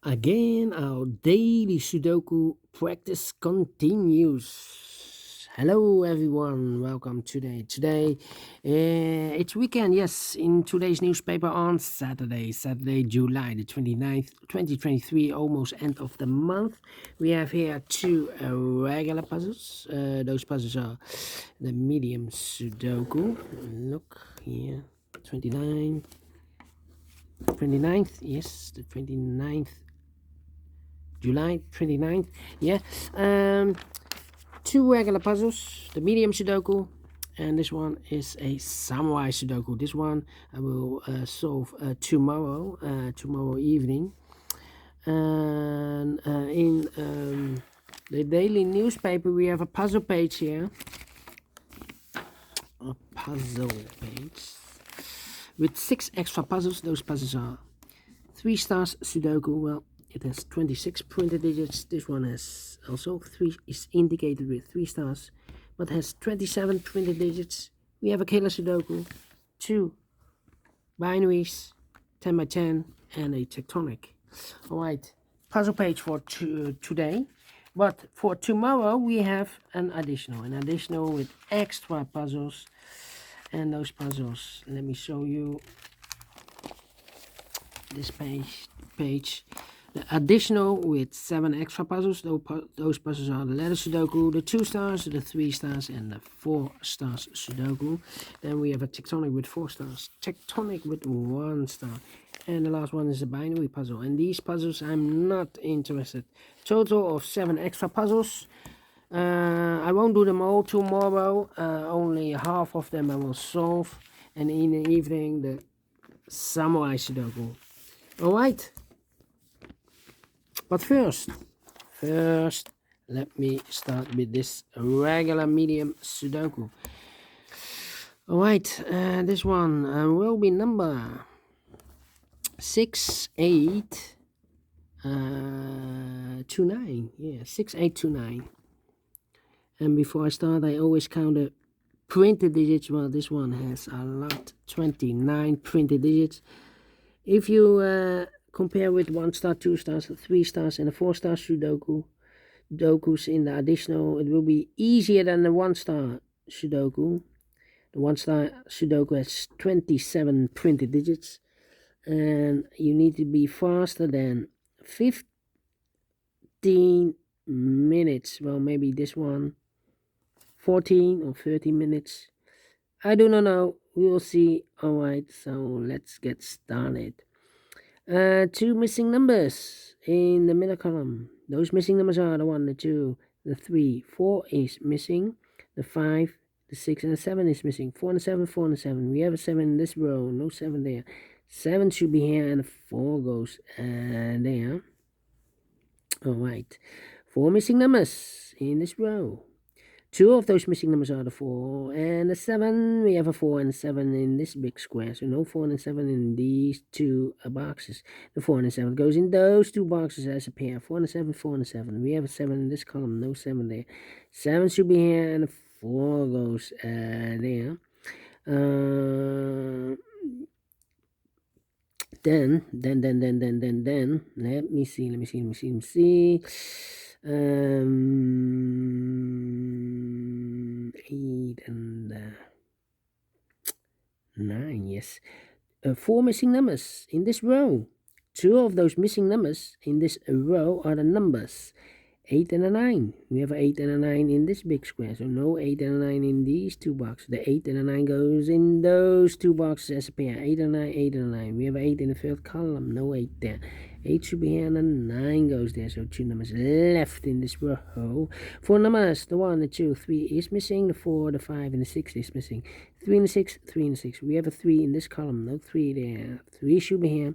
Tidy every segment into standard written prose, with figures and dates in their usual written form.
Again, our daily Sudoku practice continues. Hello, everyone. Welcome today. It's weekend. Yes, in today's newspaper on Saturday, July the 29th, 2023, almost end of the month. We have here two regular puzzles. Those puzzles are the Medium Sudoku. Look here, 29th. Yes, the 29th. July 29th. Yeah. Two regular puzzles, the Medium Sudoku, and this one is a Samurai Sudoku. This one I will solve tomorrow evening. And in the daily newspaper, we have a puzzle page here. A puzzle page with 6 extra puzzles. Those puzzles are 3 stars Sudoku. Well, it has 26 printed digits. This one has also 3, is indicated with 3 stars, but has 27 printed digits. We have a killer Sudoku, 2 binaries, 10 by 10, and a tectonic. Alright, puzzle page for today. But for tomorrow, we have an additional with extra puzzles. And those puzzles, let me show you this page. The additional with 7 extra puzzles. Those puzzles are the letter Sudoku, the 2 stars, the 3 stars, and the 4 stars Sudoku. Then we have a tectonic with 4 stars, tectonic with 1 star, and the last one is a binary puzzle. And these puzzles I'm not interested. Total of 7 extra puzzles. I won't do them all tomorrow. Only half of them I will solve, and in the evening the Samurai Sudoku. Alright. But first, let me start with this regular medium Sudoku. Alright, this one will be number 6829. Yeah, 6829. And before I start, I always count the printed digits. Well, this one has a lot, 29 printed digits. If you compare with 1 star, 2 stars, 3 stars, and a 4 star Sudokus in the additional, it will be easier than the 1 star Sudoku. The 1 star Sudoku has 27 printed digits, and you need to be faster than 15 minutes. Well, maybe this one 14 or 30 minutes. I do not know. We will see. Alright, so let's get started. 2 missing numbers in the middle column. Those missing numbers are the 1, the 2, the 3, 4 is missing, the 5, the 6, and the 7 is missing. 4 and the 7, 4 and the 7. We have a 7 in this row, no 7 there. 7 should be here, and 4 goes there. Alright, 4 missing numbers in this row. 2 of those missing numbers are the 4 and the 7. We have a 4 and 7 in this big square, so no 4 and 7 in these 2 boxes. The 4 and the 7 goes in those 2 boxes as a pair. 4 and 7, 4 and 7. We have a 7 in this column, no 7 there. 7 should be here, and the 4 goes there. Then, let me see. 8 and 9, yes. 4 missing numbers in this row. 2 of those missing numbers in this row are the numbers 8 and a 9. We have an 8 and a 9 in this big square, so no 8 and a 9 in these 2 boxes. The 8 and a 9 goes in those 2 boxes as a pair. 8 and 9, 8 and 9. We have 8 in the 3rd column, no 8 there. 8 should be here, and the 9 goes there, so 2 numbers left in this row. 4 numbers, the 1, the 2, 3 is missing, the 4, the 5, and the 6 is missing. 3 and the 6, 3 and the 6. We have a 3 in this column, no 3 there. 3 should be here,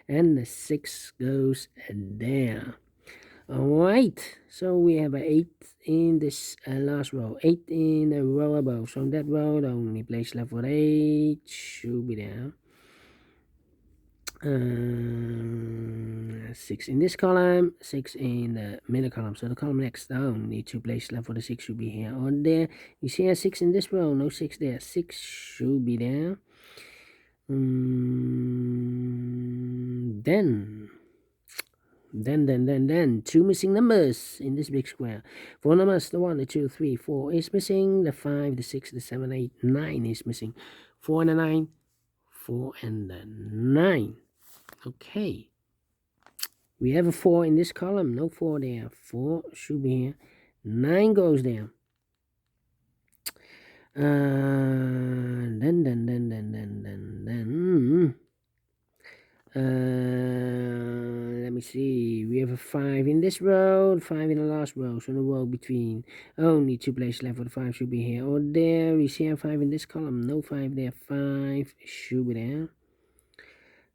and the 6 goes there. Alright, so we have an 8 in this last row, 8 in the row above. So in that row, the only place left for 8 should be there. 6 in this column, 6 in the middle column. So the column next down, the 2 places left for the 6 should be here or there. You see a 6 in this row, no 6 there. 6 should be there. Then Then, two missing numbers in this big square. 4 numbers, the 1, the 2, 3, 4 is missing. The 5, the 6, the 7, 8, 9 is missing. 4 and the 9, 4 and the 9. Okay. We have a 4 in this column. No 4 there. 4 should be here. 9 goes there. Then. Let me see. We have a 5 in this row, 5 in the last row. So the row between only 2 places left for the 5 should be here or there. We see a 5 in this column. No 5 there. 5 should be there.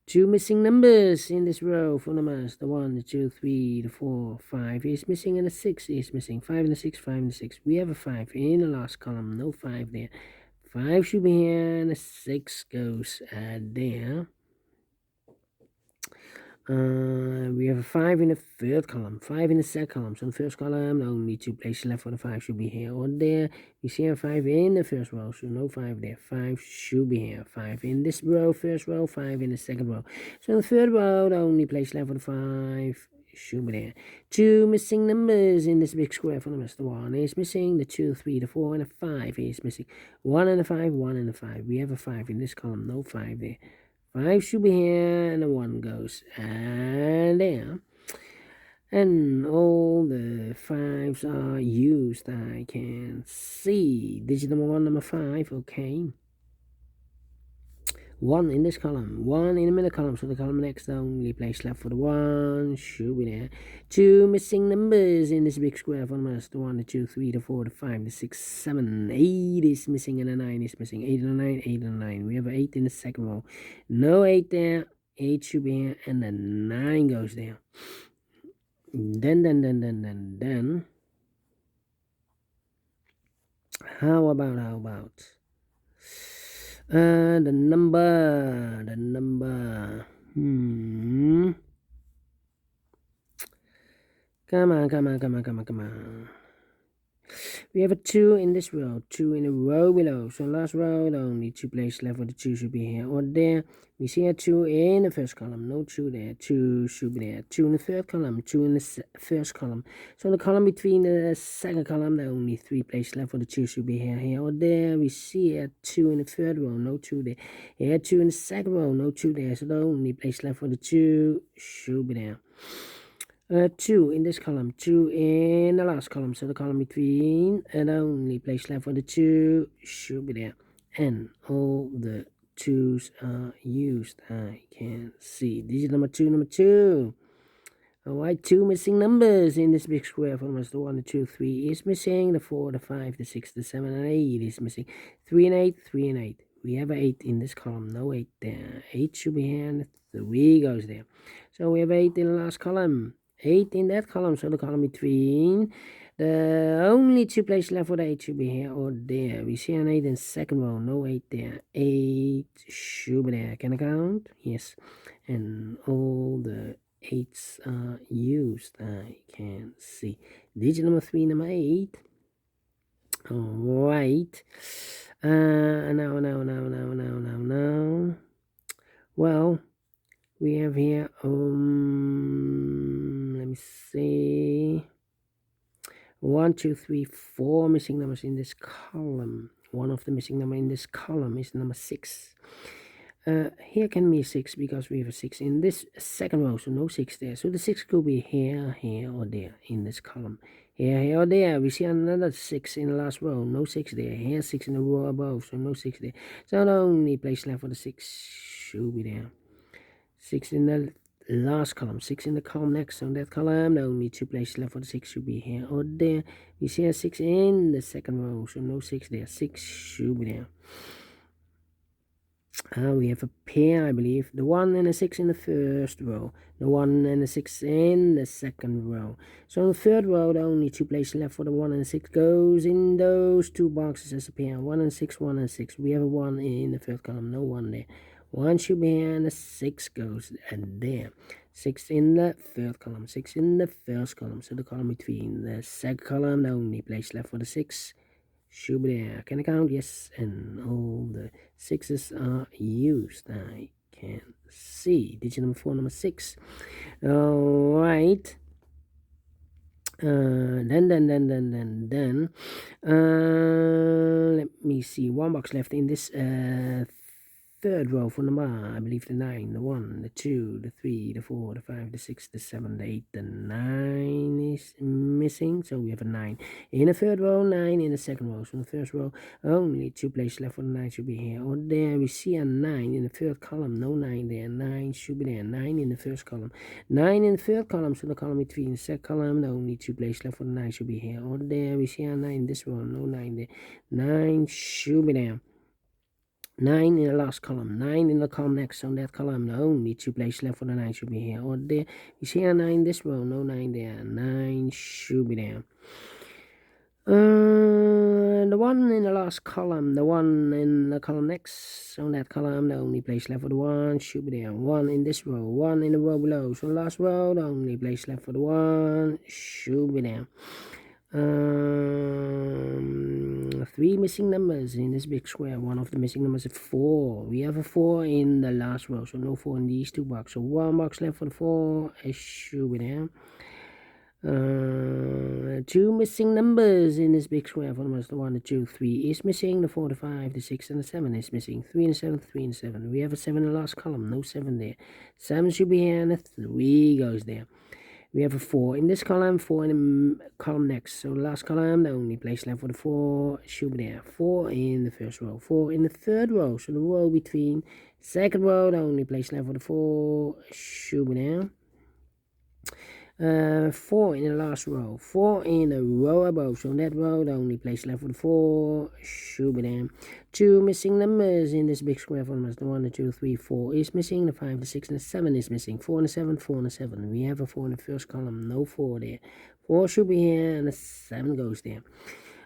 2 missing numbers in this row for numbers. The 1, the 2, 3, the 4, 5 is missing, and the 6 is missing. 5 and the 6, 5 and the 6. We have a 5 in the last column. No 5 there. 5 should be here, and the 6 goes there. We have a 5 in the third column, 5 in the second column. So in the first column, only 2 places left for the 5 should be here or there. We see a 5 in the first row, so no 5 there. 5 should be here. 5 in this row, first row, 5 in the second row. So in the third row, the only place left for the 5 should be there. 2 missing numbers in this big square for the rest. The 1 is missing, the 2, 3, the 4, and the 5 is missing. 1 and the 5, 1 and the 5. We have a 5 in this column, no 5 there. 5 should be here, and the 1 goes there. And all the 5s are used, I can see. Digit number 1, number 5, okay. 1 in this column, 1 in the middle column, so the column next, the only place left for the 1 should be there. 2 missing numbers in this big square for the 1, the 2, 3, the 4, the 5, the 6, 7, 8 is missing, and the 9 is missing. 8 and the 9, 8 and the 9. We have an 8 in the second row. No 8 there. 8 should be here, and the 9 goes there. Then. How about? The number. Come on. We have a 2 in this row, 2 in a row below. So last row, the only 2 places left for the 2 should be here or there. We see a 2 in the first column, no 2 there. 2 should be there. 2 in the third column, 2 in the first column. So in the column between the second column, there are only 3 places left for the 2 should be here or there. We see a 2 in the third row, no 2 there. Here, 2 in the second row, no 2 there. So the only place left for the 2 should be there. 2 in this column, 2 in the last column, so the column between, and the only place left for the 2 should be there. And all the 2s are used, I can see. Digit number 2. Alright, 2 missing numbers in this big square for the 1, the 2, 3 is missing. The 4, the 5, the 6, the 7, and 8 is missing. 3 and 8, 3 and 8. We have an 8 in this column, no 8 there. 8 should be here, and 3 goes there. So we have 8 in the last column. 8 in that column, so the column between, the only 2 places left for the 8 should be here or there. We see an 8 in second row, no 8 there. 8 should be there. Can I count? Yes. And all the 8s are used, I can see. Digit number 3, number 8. Alright. Now. Well, we have here, let me see, 1, 2, 3, 4 missing numbers in this column. One of the missing number in this column is number 6. Here can be 6 because we have a 6 in this second row, so no 6 there. So the 6 could be here, or there in this column. Here, or there. We see another 6 in the last row, no 6 there. Here, 6 in the row above, so no 6 there. So the only place left for the 6 should be there. 6 in the last column, 6 in the column next. On that column, the only 2 places left for the 6 should be here or there. We see a 6 in the second row, so no 6 there. 6 should be there. We have a pair, I believe. The 1 and the 6 in the first row. The 1 and the 6 in the second row. So in the third row, the only 2 places left for the 1 and the 6 goes in those 2 boxes as a pair. 1 and 6, 1 and 6. We have a 1 in the third column, no 1 there. 1 should be here, and the 6 goes there. 6 in the third column, 6 in the first column. So the column between the second column, the only place left for the 6 should be there. Can I count? Yes. And all the 6s are used, I can see. Digit number 4, number 6. All right. Then let me see, one box left in this third row for number, I believe the 9, the 1, the 2, the 3, the 4, the 5, the 6, the 7, the 8, the 9 is missing, so we have a 9 in the third row, 9 in the second row. So in the first row, only 2 places left for the 9 should be here or there. We see a 9 in the third column, no 9 there, 9 should be there, 9 in the first column, 9 in the third column, so the column between the second column, the only 2 places left for the 9 should be here or there. We see a 9 in this row, no 9 there, 9 should be there. 9 in the last column, 9 in the column next. On that column, the only 2 places left for the 9 should be here or there. You see a 9 in this row, no 9 there, 9 should be there. The 1 in the last column, the 1 in the column next. On that column, the only place left for the 1 should be there. 1 in this row, 1 in the row below. So the last row, the only place left for the 1 should be there. 3 missing numbers in this big square. One of the missing numbers is 4. We have a 4 in the last row, so no 4 in these 2 boxes. So 1 box left for the 4, it should be there. 2 missing numbers in this big square. For the most, the 1, the 2, 3 is missing. The 4, the 5, the 6, and the 7 is missing. 3 and 7, 3 and 7. We have a 7 in the last column, no 7 there. 7 should be here, and a 3 goes there. We have a 4 in this column, 4 in the column next. So the last column, the only place left for the 4 should be there. 4 in the first row, 4 in the third row. So the row between second row, the only place left for the 4 should be there. 4 in the last row, 4 in the row above. So in that row, the only place left for the 4 should be there. 2 missing numbers in this big square. For the 1, the 2, 3, 4 is missing. The 5, the 6, and the 7 is missing. 4 and the 7, 4 and the 7. We have a 4 in the first column, no 4 there. 4 should be here, and the 7 goes there.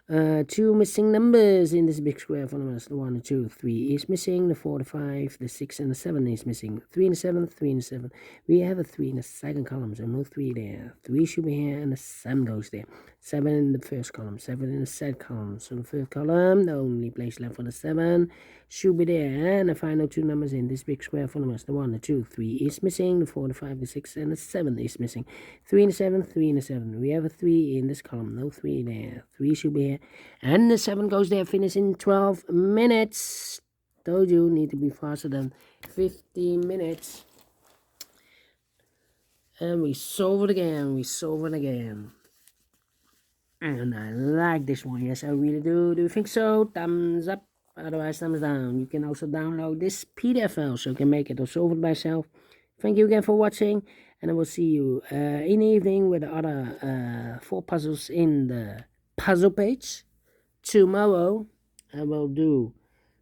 2 missing numbers in this big square. For the 1, the 2, 3 is missing. The 4, the 5, the 6, and the 7 is missing. 3 and the 7, 3 and the 7. We have a 3 in the second column, so no 3 there. 3 should be here, and the 7 goes there. 7 in the first column, 7 in the second column. So the first column, the only place left for the 7 should be there. And the final 2 numbers in this big square. For the 1, the 2, 3 is missing. The 4, the 5, the 6, and the 7 is missing. 3 and the 7, 3 and the 7. We have a 3 in this column, no 3 there. 3 should be here. And the 7 goes there, finish in 12 minutes. Told you, need to be faster than 15 minutes. And we solve it again, And I like this one, yes I really do. Do you think so? Thumbs up, otherwise thumbs down. You can also download this PDF file so you can make it or solve it by yourself. Thank you again for watching, and I will see you in the evening with the other 4 puzzles in the puzzle page. Tomorrow I will do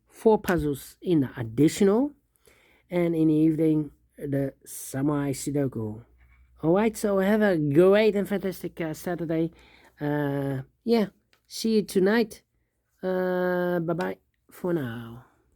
4 puzzles in the additional, and in the evening the Samurai Sudoku. Alright, so have a great and fantastic Saturday. Yeah, see you tonight. Bye bye for now.